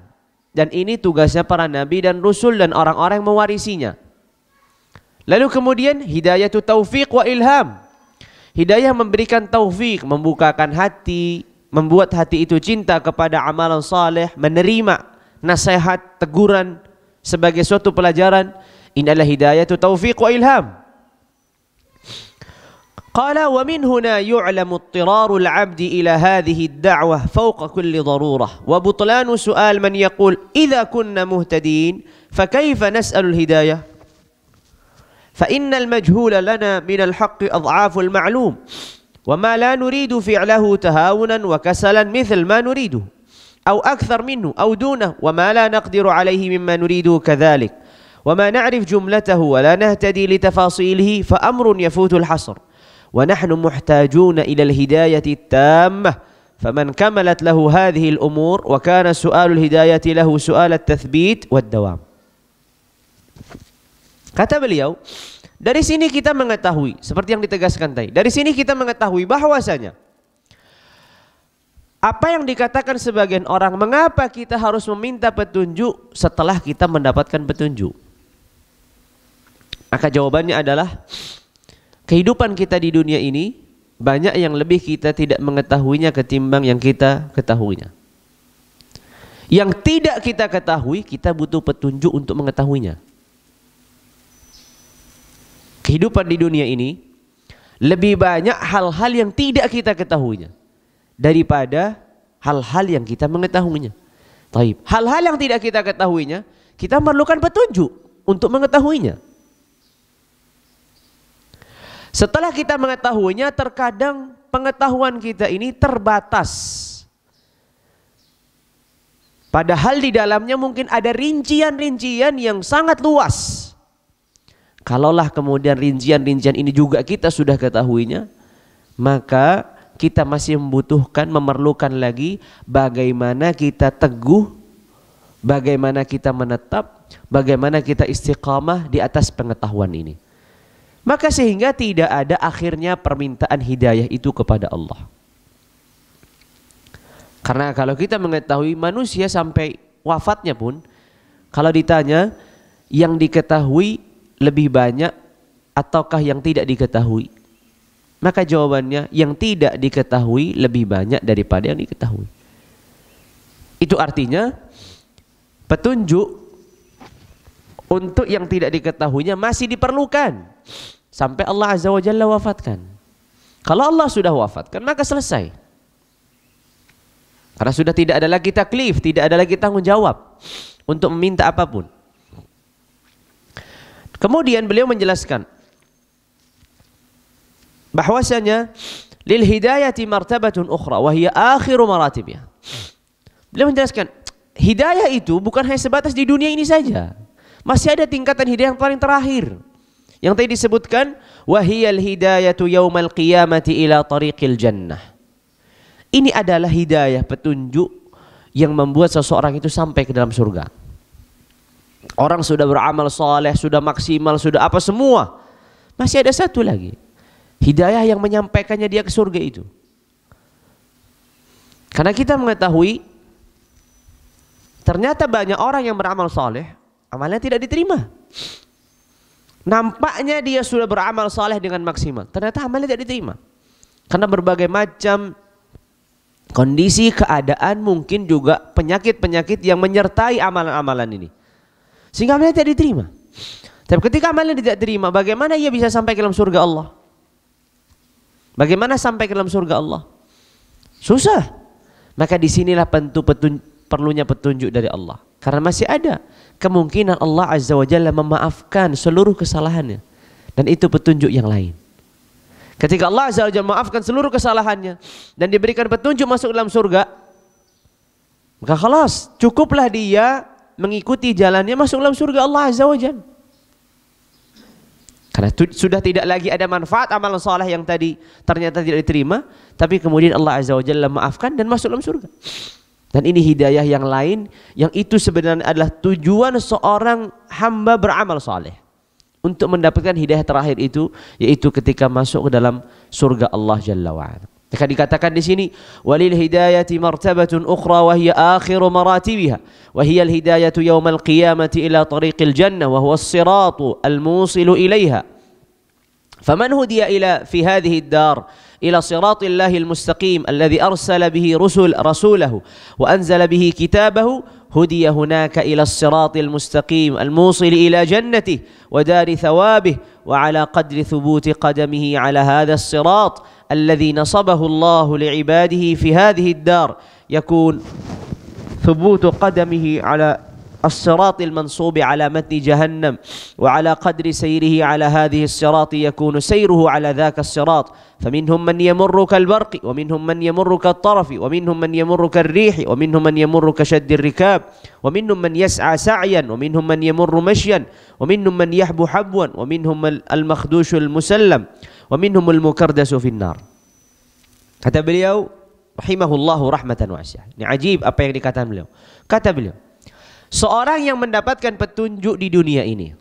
Dan ini tugasnya para nabi dan rasul dan orang-orang yang mewarisinya. Lalu kemudian hidayatu taufiq wa ilham. Hidayah memberikan taufik, membukakan hati, membuat hati itu cinta kepada amalan saleh, menerima nasihat, teguran sebagai suatu pelajaran. Inilah hidayah itu taufik wa ilham. قال ومن هنا يعلم اضطرار العبد إلى هذه الدعوة فوق كل ضرورة وبطلان سؤال من يقول إذا كنا مهتدين فكيف نسأل الهداية فإن المجهول لنا من الحق أضعاف المعلوم وما لا نريد فعله تهاونا وكسلا مثل ما نريده أو أكثر منه أو دونه وما لا نقدر عليه مما نريده كذلك وما نعرف جملته ولا نهتدي لتفاصيله فأمر يفوت الحصر ونحن محتاجون إلى الهداية التامة فمن كملت له هذه الأمور وكان سؤال الهداية له سؤال التثبيت والدوام. Kata beliau, dari sini kita mengetahui seperti yang ditegaskan tadi. Dari sini kita mengetahui bahwasanya apa yang dikatakan sebagian orang, mengapa kita harus meminta petunjuk setelah kita mendapatkan petunjuk? Maka jawabannya adalah kehidupan kita di dunia ini banyak yang lebih kita tidak mengetahuinya ketimbang yang kita ketahuinya. Yang tidak kita ketahui, kita butuh petunjuk untuk mengetahuinya. Kehidupan di dunia ini lebih banyak hal-hal yang tidak kita ketahuinya daripada hal-hal yang kita mengetahuinya. Taib. Hal-hal yang tidak kita ketahuinya, kita memerlukan petunjuk untuk mengetahuinya. Setelah kita mengetahuinya, terkadang pengetahuan kita ini terbatas. Padahal di dalamnya mungkin ada rincian-rincian yang sangat luas. Kalaulah kemudian rincian-rincian ini juga kita sudah ketahuinya, maka kita masih memerlukan lagi bagaimana kita teguh, bagaimana kita menetap, bagaimana kita istiqamah di atas pengetahuan ini. Maka sehingga tidak ada akhirnya permintaan hidayah itu kepada Allah. Karena kalau kita mengetahui manusia sampai wafatnya pun, kalau ditanya yang diketahui lebih banyak ataukah yang tidak diketahui, maka jawabannya yang tidak diketahui lebih banyak daripada yang diketahui. Itu artinya petunjuk untuk yang tidak diketahuinya masih diperlukan sampai Allah Azza wa Jalla wafatkan. Kalau Allah sudah wafatkan, maka selesai. Karena sudah tidak ada lagi taklif, tidak ada lagi tanggung jawab untuk meminta apapun. Kemudian beliau menjelaskan bahwasanya lil hidayati martabatun ukhra wa hiya akhiru maratibnya. Beliau menjelaskan hidayah itu bukan hanya sebatas di dunia ini saja. Masih ada tingkatan hidayah yang paling terakhir. Yang tadi disebutkan wahiyal hidayatu yaumal qiyamati ila tariqil jannah. Ini adalah hidayah, petunjuk yang membuat seseorang itu sampai ke dalam surga. Orang sudah beramal saleh, sudah maksimal, sudah apa semua. Masih ada satu lagi. Hidayah yang menyampaikannya dia ke surga itu. Karena kita mengetahui ternyata banyak orang yang beramal saleh, amalnya tidak diterima. Nampaknya dia sudah beramal saleh dengan maksimal, ternyata amalnya tidak diterima. Karena berbagai macam kondisi, keadaan, mungkin juga penyakit-penyakit yang menyertai amalan-amalan ini, sehingga amalnya tidak diterima. Tapi ketika amalnya tidak diterima, bagaimana ia bisa sampai ke dalam surga Allah? Bagaimana sampai ke dalam surga Allah? Susah. Maka disinilah perlunya petunjuk dari Allah. Karena masih ada kemungkinan Allah Azza wa Jalla memaafkan seluruh kesalahannya. Dan itu petunjuk yang lain. Ketika Allah Azza wa Jalla memaafkan seluruh kesalahannya dan diberikan petunjuk masuk dalam surga, maka khalas, cukuplah dia mengikuti jalannya masuk dalam surga Allah Azza wa Jalla. Karena sudah tidak lagi ada manfaat amalan saleh yang tadi ternyata tidak diterima, tapi kemudian Allah Azza wa Jalla maafkan dan masuk dalam surga. Dan ini hidayah yang lain, yang itu sebenarnya adalah tujuan seorang hamba beramal saleh untuk mendapatkan hidayah terakhir itu, yaitu ketika masuk ke dalam surga Allah Jalla wa Ala. Maka dikatakan di sini walil hidayati martabatun ukhra wa hiya akhiru maratibiha wa hiya al hidayatu yaumal qiyamati ila tariqil jannah wa huwa as-siratu al-musilu ilaiha. Faman hudiya ila fi hadhihi ad-dar إلى صراط الله المستقيم الذي أرسل به رسوله وأنزل به كتابه هدي هناك إلى الصراط المستقيم الموصل إلى جنته ودار ثوابه وعلى قدر ثبوت قدمه على هذا الصراط الذي نصبه الله لعباده في هذه الدار يكون ثبوت قدمه على الصراط المنصوب على متن جهنم وعلى قدر سيره على هذه الصراط يكون سيره على ذاك الصراط فمنهم من يمر كالبرق ومنهم من يمر كالطرف ومنهم من يمر كالريح ومنهم من يمر كشد الركاب ومنهم من يسعى سعيا ومنهم من يمر مشيا ومنهم من يحبو حبوا ومنهم المخدوش المسلم ومنهم المكردس في النار. Kata beliau rahimahullahu rahmatan wasi'ah. Ini ajib apa yang dikatakan beliau. Kata beliau, seorang yang mendapatkan petunjuk di dunia ini,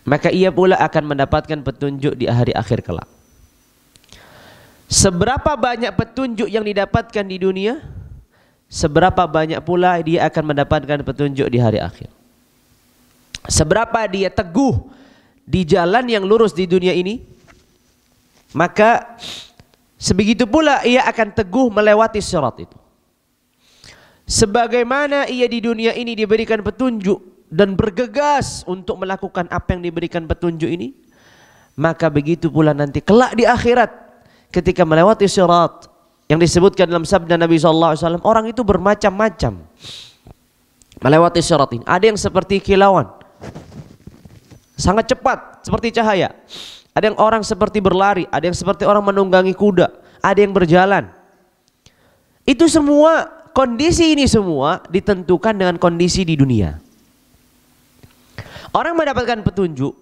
maka ia pula akan mendapatkan petunjuk di hari akhir kelak. Seberapa banyak petunjuk yang didapatkan di dunia, seberapa banyak pula dia akan mendapatkan petunjuk di hari akhir. Seberapa dia teguh di jalan yang lurus di dunia ini, maka sebegitu pula ia akan teguh melewati sirat itu. Sebagaimana ia di dunia ini diberikan petunjuk dan bergegas untuk melakukan apa yang diberikan petunjuk ini, maka begitu pula nanti kelak di akhirat ketika melewati sirat yang disebutkan dalam sabda Nabi SAW, orang itu bermacam-macam melewati sirat ini. Ada yang seperti kilauan, sangat cepat seperti cahaya. Ada yang orang seperti berlari, ada yang seperti orang menunggangi kuda, ada yang berjalan. Itu semua, kondisi ini semua ditentukan dengan kondisi di dunia. Orang mendapatkan petunjuk,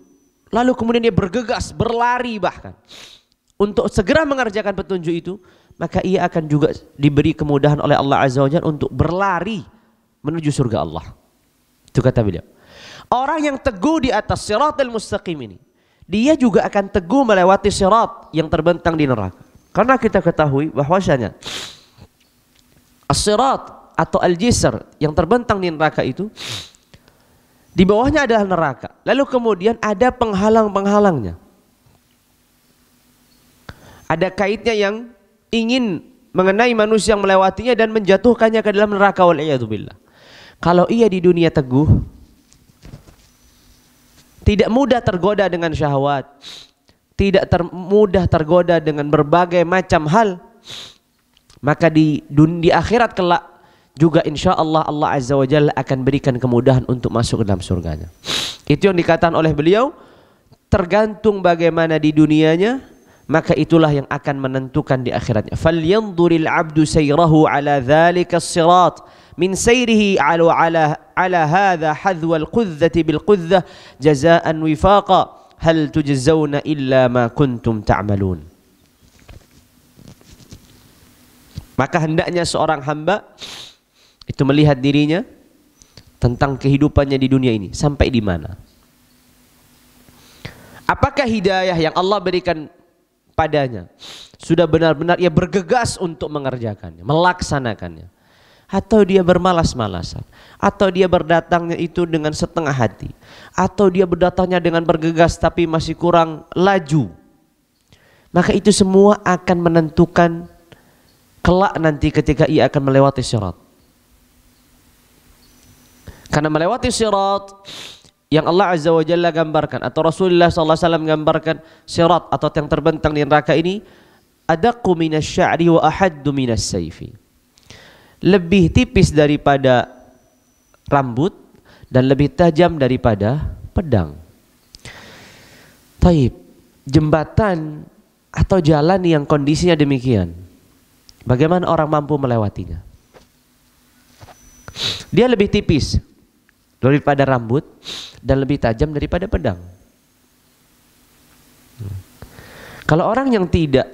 lalu kemudian dia bergegas, berlari bahkan untuk segera mengerjakan petunjuk itu, maka ia akan juga diberi kemudahan oleh Allah Azza wa Jalla untuk berlari menuju surga Allah. Itu kata beliau. Orang yang teguh di atas siratal mustaqim ini, dia juga akan teguh melewati sirat yang terbentang di neraka. Karena kita ketahui bahwasanya as-sirat atau al-jisr yang terbentang di neraka itu, di bawahnya adalah neraka. Lalu kemudian ada penghalang-penghalangnya. Ada kaitnya yang ingin mengenai manusia yang melewatinya dan menjatuhkannya ke dalam neraka, wal'iyadzubillah. Kalau ia di dunia teguh, tidak mudah tergoda dengan syahwat, tidak mudah tergoda dengan berbagai macam hal, maka di akhirat kelak juga insya Allah Allah Azza wa Jalla akan berikan kemudahan untuk masuk ke dalam surganya. Itu yang dikatakan oleh beliau, tergantung bagaimana di dunianya, maka itulah yang akan menentukan di akhiratnya. Falyanzuril abdu sayrahu ala dzalika as-sirat min sayrihi ala hadha hadwa al-qudzati bil qudzah jazaan wifaqa hal tujzauna illa ma kuntum ta'malun. Maka hendaknya seorang hamba itu melihat dirinya tentang kehidupannya di dunia ini sampai di mana. Apakah hidayah yang Allah berikan padanya sudah benar-benar ia bergegas untuk mengerjakannya, melaksanakannya, atau dia bermalas-malasan, atau dia berdatangnya itu dengan setengah hati, atau dia berdatangnya dengan bergegas tapi masih kurang laju. Maka itu semua akan menentukan kelak nanti ketika ia akan melewati sirat. Karena melewati sirat yang Allah Azza wa Jalla gambarkan atau Rasulullah SAW gambarkan sirat atau yang terbentang di neraka ini, adaqqu minasy'ari wa ahaddu minasayfi. Lebih tipis daripada rambut dan lebih tajam daripada pedang. Taib, jembatan atau jalan yang kondisinya demikian, bagaimana orang mampu melewatinya? Dia lebih tipis daripada rambut dan lebih tajam daripada pedang. Kalau orang yang tidak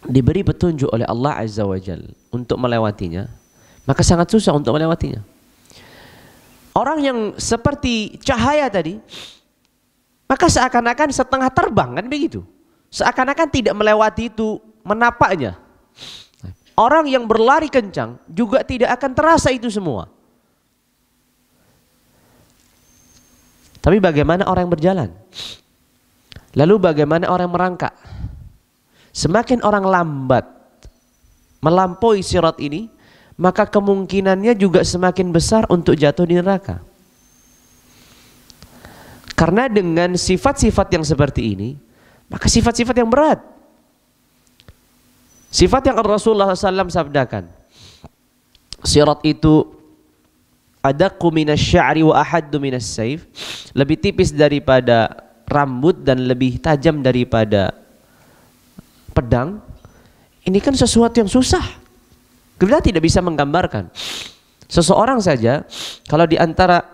diberi petunjuk oleh Allah Azza wa Jalla untuk melewatinya, maka sangat susah untuk melewatinya. Orang yang seperti cahaya tadi, maka seakan-akan setengah terbang, kan begitu. Seakan-akan tidak melewati itu menapaknya. Orang yang berlari kencang juga tidak akan terasa itu semua. Tapi bagaimana orang yang berjalan? Lalu bagaimana orang yang merangkak? Semakin orang lambat melampaui sirat ini, maka kemungkinannya juga semakin besar untuk jatuh di neraka. Karena dengan sifat-sifat yang seperti ini, maka sifat-sifat yang berat. Sifat yang Rasulullah SAW sabdakan, sirat itu adaqqu minasy-sya'ri wa ahaddu minas-saif, lebih tipis daripada rambut dan lebih tajam daripada pedang. Ini kan sesuatu yang susah. Kita tidak bisa menggambarkan. Seseorang saja kalau di antara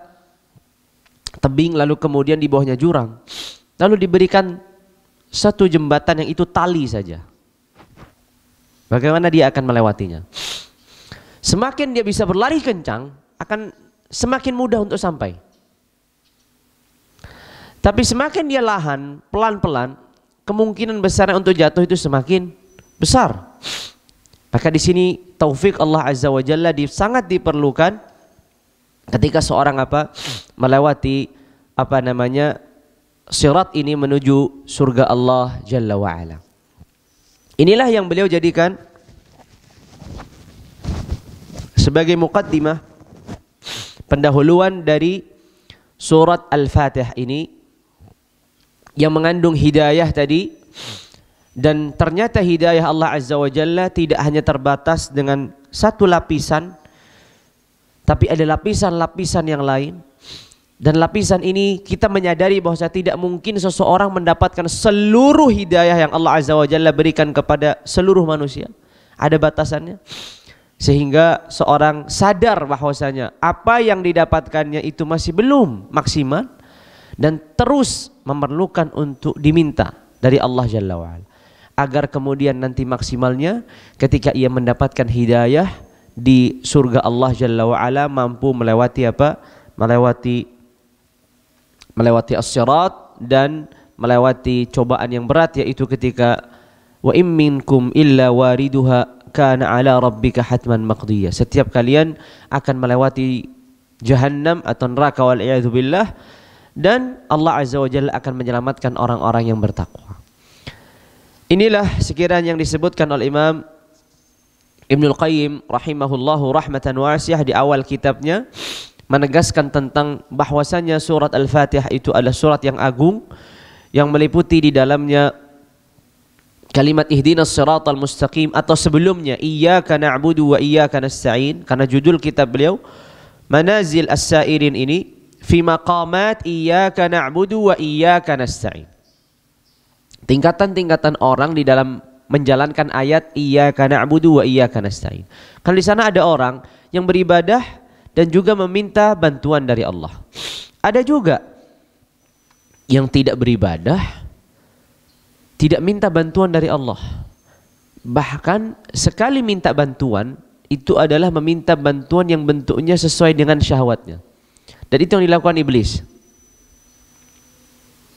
tebing lalu kemudian di bawahnya jurang, lalu diberikan satu jembatan yang itu tali saja, bagaimana dia akan melewatinya? Semakin dia bisa berlari kencang, akan semakin mudah untuk sampai. Tapi semakin dia lahan, pelan-pelan, kemungkinan besarnya untuk jatuh itu semakin besar. Maka di sini taufik Allah Azza wa Jalla sangat diperlukan ketika seorang melewati sirat ini menuju surga Allah Jalla wa Ala. Inilah yang beliau jadikan sebagai muqaddimah, pendahuluan dari surat Al-Fatihah ini yang mengandung hidayah tadi. Dan ternyata hidayah Allah Azza wa Jalla tidak hanya terbatas dengan satu lapisan, tapi ada lapisan-lapisan yang lain. Dan lapisan ini kita menyadari bahwa tidak mungkin seseorang mendapatkan seluruh hidayah yang Allah Azza wa Jalla berikan kepada seluruh manusia. Ada batasannya. Sehingga seorang sadar bahwasanya apa yang didapatkannya itu masih belum maksimal dan terus memerlukan untuk diminta dari Allah Jalla wa Ala, agar kemudian nanti maksimalnya ketika ia mendapatkan hidayah di surga Allah Jalla wa Ala mampu melewati melewati as-sirat dan melewati cobaan yang berat, yaitu ketika wa in minkum illa wariduha kana ala rabbika hatman maqdiyah. Setiap kalian akan melewati jahannam atau neraka wal iyadzu billah, dan Allah Azza wa Jalla akan menyelamatkan orang-orang yang bertakwa. Inilah sekiranya yang disebutkan oleh Imam Ibnul Qayyim rahimahullahu rahmatan wasi'ah di awal kitabnya, menegaskan tentang bahwasanya surat Al-Fatihah itu adalah surat yang agung yang meliputi di dalamnya kalimat ihdinas siratal mustaqim, atau sebelumnya iyyaka na'budu wa iyyaka nasta'in, karena judul kitab beliau Manazil As-Sairin ini fi maqamat iyyaka na'budu wa iyyaka nasta'in. Tingkatan-tingkatan orang di dalam menjalankan ayat iyyaka na'budu wa iyyaka nasta'in. Kan di sana ada orang yang beribadah dan juga meminta bantuan dari Allah. Ada juga yang tidak beribadah, tidak minta bantuan dari Allah. Bahkan sekali minta bantuan itu adalah meminta bantuan yang bentuknya sesuai dengan syahwatnya. Dan itu yang dilakukan iblis.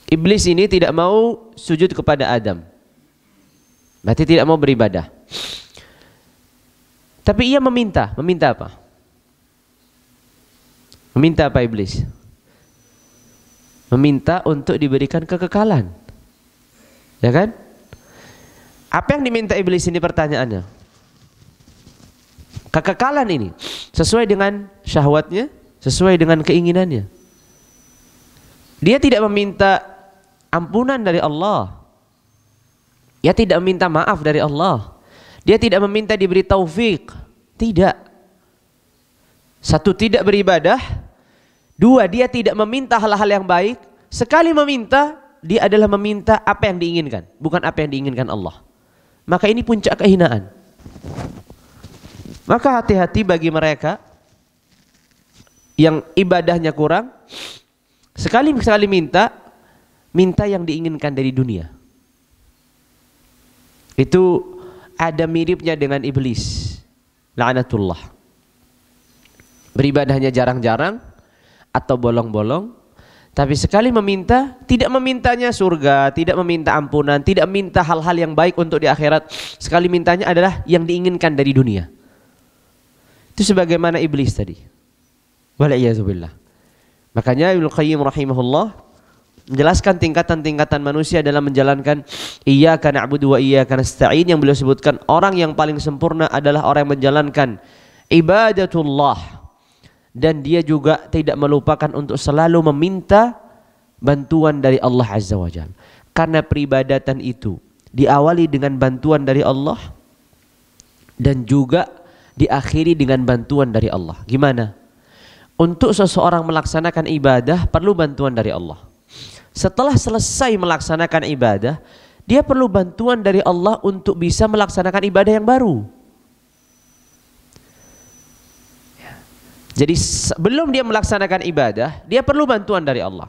Iblis ini tidak mau sujud kepada Adam, berarti tidak mau beribadah. Tapi ia meminta apa? Meminta apa iblis? Meminta untuk diberikan kekekalan. Ya kan? Apa yang diminta iblis ini pertanyaannya? Kekekalan ini sesuai dengan syahwatnya, sesuai dengan keinginannya. Dia tidak meminta ampunan dari Allah. Dia tidak meminta maaf dari Allah. Dia tidak meminta diberi taufik. Tidak. Satu, tidak beribadah. Dua, dia tidak meminta hal-hal yang baik. Sekali meminta, dia adalah meminta apa yang diinginkan, bukan apa yang diinginkan Allah. Maka ini puncak kehinaan. Maka hati-hati bagi mereka yang ibadahnya kurang. Sekali minta yang diinginkan dari dunia. Itu ada miripnya dengan iblis, la'natullah. Beribadahnya jarang-jarang atau bolong-bolong, tapi sekali meminta, tidak memintanya surga, tidak meminta ampunan, tidak minta hal-hal yang baik untuk di akhirat. Sekali mintanya adalah yang diinginkan dari dunia. Itu sebagaimana iblis tadi. Wal'iyazubillah. Makanya Ibnu Qayyim rahimahullah menjelaskan tingkatan-tingkatan manusia dalam menjalankan iyyaka na'budu wa iyyaka nasta'in, yang beliau sebutkan orang yang paling sempurna adalah orang yang menjalankan ibadatullah, dan dia juga tidak melupakan untuk selalu meminta bantuan dari Allah Azza wa Jalla. Karena peribadatan itu diawali dengan bantuan dari Allah dan juga diakhiri dengan bantuan dari Allah. Gimana? Untuk seseorang melaksanakan ibadah perlu bantuan dari Allah. Setelah selesai melaksanakan ibadah, dia perlu bantuan dari Allah untuk bisa melaksanakan ibadah yang baru. Jadi sebelum dia melaksanakan ibadah, dia perlu bantuan dari Allah.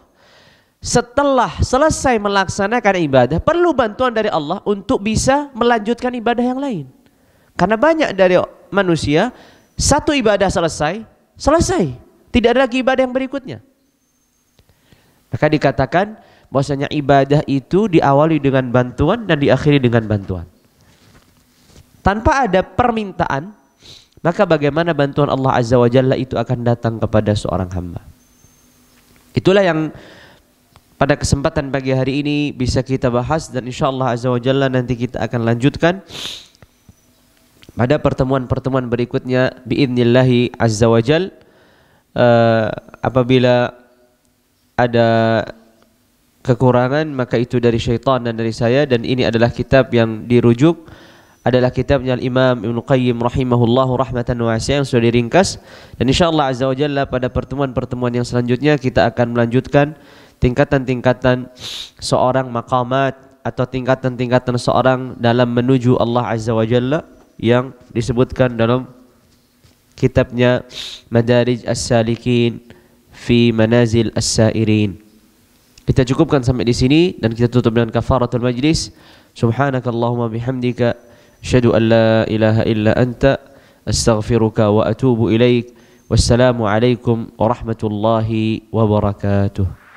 Setelah selesai melaksanakan ibadah, perlu bantuan dari Allah untuk bisa melanjutkan ibadah yang lain. Karena banyak dari manusia, satu ibadah selesai. Tidak ada lagi ibadah yang berikutnya. Maka dikatakan bahwasanya ibadah itu diawali dengan bantuan dan diakhiri dengan bantuan. Tanpa ada permintaan, maka bagaimana bantuan Allah Azza wa Jalla itu akan datang kepada seorang hamba. Itulah yang pada kesempatan pagi hari ini bisa kita bahas, dan insyaallah Azza wa Jalla nanti kita akan lanjutkan pada pertemuan-pertemuan berikutnya biidznillah Azza wa Jalla. Apabila ada kekurangan maka itu dari syaitan dan dari saya, dan ini adalah kitab yang dirujuk adalah kitabnya Imam Ibnu Qayyim rahimahullahu rahmatan wasi'ah yang sudah diringkas, dan insyaallah Azza wa Jalla pada pertemuan-pertemuan yang selanjutnya kita akan melanjutkan tingkatan-tingkatan seorang maqamat atau tingkatan-tingkatan seorang dalam menuju Allah Azza wa Jalla yang disebutkan dalam kitabnya Madarij As-Salikin fi Manazil As-Sairin. Kita cukupkan sampai di sini dan kita tutup dengan kafaratul majlis. Subhanakallahumma bihamdika asyhadu an la ilaha illa anta astaghfiruka wa atubu ilaik. Wassalamu alaikum warahmatullahi wabarakatuh.